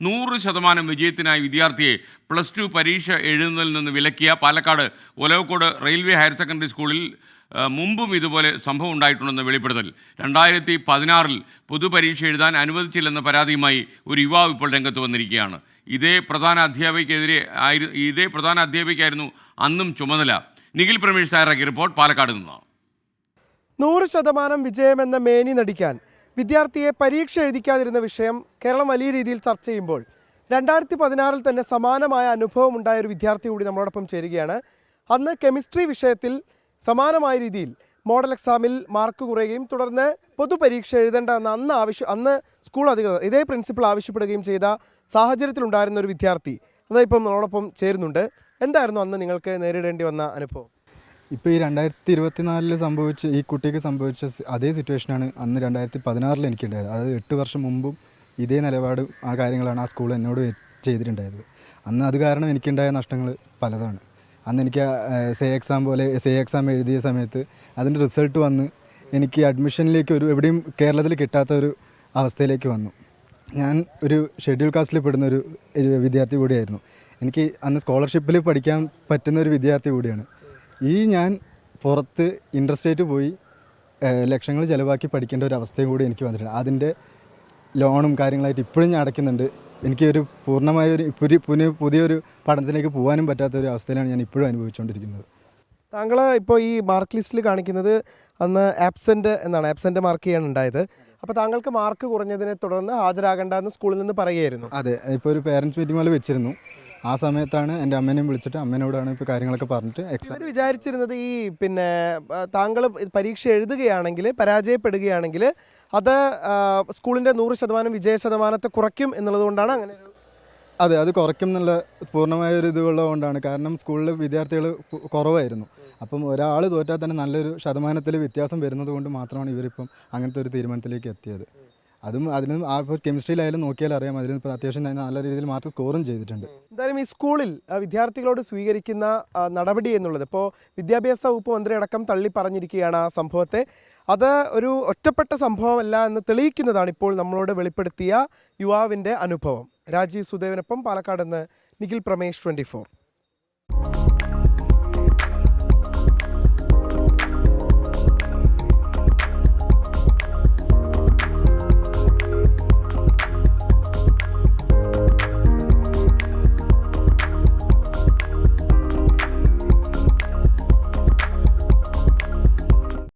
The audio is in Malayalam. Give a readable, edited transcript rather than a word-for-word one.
100% വിജയത്തിനായി വിദ്യാർത്ഥിയെ +2 പരീക്ഷ എഴുതുന്നതിൽ നിന്ന് വിലക്കിയ Palakkad Olavakkode railway higher secondary സ്കൂളിൽ മുമ്പും ഇതുപോലെ സംഭവം ഉണ്ടായിട്ടുണ്ടെന്ന് വെളിപ്പെടുത്തൽ. 2016 പൊതുപരീക്ഷ എഴുതാൻ അനുവദിച്ചില്ലെന്ന പരാതിയുമായി ഒരു യുവാവ് ഇപ്പോൾ രംഗത്ത് വന്നിരിക്കുകയാണ്. ഇതേ പ്രധാന അധ്യാപികയായിരുന്നു അന്നും ചുമതല. നിഖിൽ പ്രമേഷ് തയ്യാറാക്കിയ റിപ്പോർട്ട് പാലക്കാട് നിന്ന്. 100% വിജയമെന്ന മേനി നടിക്കാൻ വിദ്യാർത്ഥിയെ പരീക്ഷ എഴുതിക്കാതിരുന്ന വിഷയം കേരളം വലിയ രീതിയിൽ ചർച്ച ചെയ്യുമ്പോൾ 2016 തന്നെ സമാനമായ അനുഭവം ഉണ്ടായ ഒരു വിദ്യാർത്ഥി കൂടി നമ്മളോടൊപ്പം ചേരുകയാണ്. അന്ന് കെമിസ്ട്രി വിഷയത്തിൽ സമാനമായ രീതിയിൽ മോഡൽ എക്സാമിൽ മാർക്ക് കുറയുകയും തുടർന്ന് പൊതുപരീക്ഷ എഴുതേണ്ടെന്ന് അന്ന് സ്കൂൾ അധികൃതർ ഇതേ പ്രിൻസിപ്പൽ ആവശ്യപ്പെടുകയും ചെയ്ത സാഹചര്യത്തിലുണ്ടായിരുന്ന ഒരു വിദ്യാർത്ഥി അതിപ്പം നമ്മളോടൊപ്പം ചേരുന്നുണ്ട്. എന്തായിരുന്നു അന്ന് നിങ്ങൾക്ക് നേരിടേണ്ടി വന്ന അനുഭവം? ഇപ്പോൾ ഈ 2024 ഈ കുട്ടിക്ക് സംഭവിച്ച അതേ സിറ്റുവേഷനാണ് അന്ന് 2016 എനിക്കുണ്ടായത്. അതായത് 8 വർഷം മുമ്പും ഇതേ നിലപാട് ആ കാര്യങ്ങളാണ് ആ സ്കൂൾ എന്നോട് ചെയ്തിട്ടുണ്ടായത്. അന്ന് അത് കാരണം എനിക്കുണ്ടായ നഷ്ടങ്ങൾ പലതാണ്. അന്ന് എനിക്ക് സേ എക്സാം എഴുതിയ സമയത്ത് അതിൻ്റെ റിസൾട്ട് വന്ന് എനിക്ക് അഡ്മിഷനിലേക്ക് എവിടെയും കേരളത്തിൽ കിട്ടാത്തൊരു അവസ്ഥയിലേക്ക് വന്നു. ഞാൻ ഒരു ഷെഡ്യൂൾ കാസ്റ്റിൽ പെടുന്നൊരു വിദ്യാർത്ഥി കൂടിയായിരുന്നു. എനിക്ക് അന്ന് സ്കോളർഷിപ്പിൽ പഠിക്കാൻ പറ്റുന്ന ഒരു വിദ്യാർത്ഥി കൂടിയാണ്. ഞാൻ പുറത്ത് ഇൻ്റർസ്റ്റേറ്റ് പോയി ലക്ഷങ്ങൾ ചിലവാക്കി പഠിക്കേണ്ട ഒരു അവസ്ഥയും കൂടി എനിക്ക് വന്നിട്ടുണ്ട്. അതിൻ്റെ ലോണും കാര്യങ്ങളായിട്ട് ഇപ്പോഴും ഞാൻ അടയ്ക്കുന്നുണ്ട്. എനിക്കൊരു പൂർണ്ണമായ പുതിയൊരു പഠനത്തിലേക്ക് പോകാനും പറ്റാത്തൊരു അവസ്ഥയിലാണ് ഞാൻ ഇപ്പോഴും അനുഭവിച്ചുകൊണ്ടിരിക്കുന്നത്. താങ്കൾ ഇപ്പോൾ ഈ മാർക്ക് ലിസ്റ്റിൽ കാണിക്കുന്നത് അന്ന് ആബ്സെൻ്റ് മാർക്ക് ചെയ്യാൻ ഉണ്ടായത്. അപ്പോൾ താങ്കൾക്ക് മാർക്ക് കുറഞ്ഞതിനെ തുടർന്ന് ഹാജരാകേണ്ടെന്ന് സ്കൂളിൽ നിന്ന് പറയുകയായിരുന്നു. അതെ, ഇപ്പോൾ ഒരു പേരൻസ് മീറ്റിംഗ് പോലെ വെച്ചിരുന്നു. ആ സമയത്താണ് എൻ്റെ അമ്മേനെയും വിളിച്ചിട്ട് അമ്മേനോടാണ് ഇപ്പോൾ കാര്യങ്ങളൊക്കെ പറഞ്ഞിട്ട് ഇവർ വിചാരിച്ചിരുന്നത് താങ്കൾ പരീക്ഷ എഴുതുകയാണെങ്കിൽ പരാജയപ്പെടുകയാണെങ്കിൽ അത് സ്കൂളിൻ്റെ 100% വിജയ ശതമാനത്തെ കുറയ്ക്കും എന്നുള്ളത് കൊണ്ടാണ് അങ്ങനെ. അതെ, അത് കുറയ്ക്കും എന്നുള്ള പൂർണ്ണമായ ഒരു ഇതുള്ളതുകൊണ്ടാണ്. കാരണം സ്കൂളിൽ വിദ്യാർത്ഥികൾ കുറവായിരുന്നു. അപ്പം ഒരാൾ തോറ്റാൽ തന്നെ നല്ലൊരു ശതമാനത്തിൽ വ്യത്യാസം വരുന്നത് കൊണ്ട് മാത്രമാണ് ഇവരിപ്പം അങ്ങനത്തെ ഒരു തീരുമാനത്തിലേക്ക് എത്തിയത്. അതിന് ഇപ്പോൾ കെമിസ്ട്രിയിലായാലും നോക്കിയാൽ അറിയാം, അതിന് അത്യാവശ്യം നല്ല രീതിയിൽ മാർക്ക് സ്കോറും ചെയ്തിട്ടുണ്ട്. എന്തായാലും ഈ സ്കൂളിൽ വിദ്യാർത്ഥികളോട് സ്വീകരിക്കുന്ന നടപടി എന്നുള്ളത് ഇപ്പോൾ വിദ്യാഭ്യാസ വകുപ്പ് മന്ത്രി അടക്കം തള്ളി പറഞ്ഞിരിക്കുകയാണ് ആ സംഭവത്തെ. അത് ഒരു ഒറ്റപ്പെട്ട സംഭവമല്ല എന്ന് തെളിയിക്കുന്നതാണ് ഇപ്പോൾ നമ്മളോട് വെളിപ്പെടുത്തിയ യുവാവിൻ്റെ അനുഭവം. രാജീവ് സുദേവനൊപ്പം പാലക്കാട് നിന്ന് നിഖിൽ പ്രമേഷ്, 24.